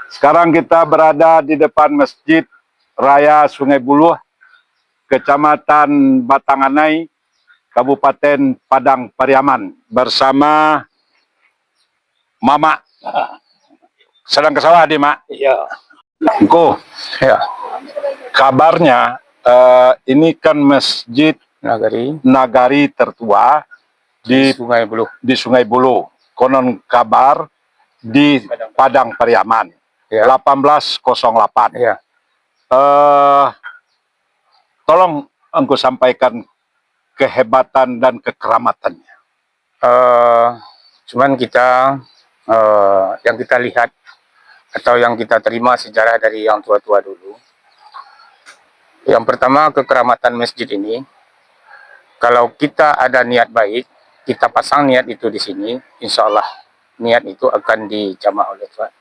Sekarang kita berada di depan Masjid Raya Sungai Buloh, Kecamatan Batanganai, Kabupaten Padang Pariaman, bersama Mama. Sedang ke sawah, Mak? Iya. Engko, Ya. kabarnya ini kan masjid Nagari tertua di Sungai Buloh. Di Sungai Buloh. Konon kabar di Padang Pariaman. Ya. 1808. Ya. Tolong engkau sampaikan kehebatan dan kekeramatannya. Cuman kita yang kita lihat atau yang kita terima sejarah dari yang tua-tua dulu. Yang pertama, kekeramatan masjid ini, kalau kita ada niat baik, kita pasang niat itu di sini, insya Allah niat itu akan dijamah oleh Tuhan.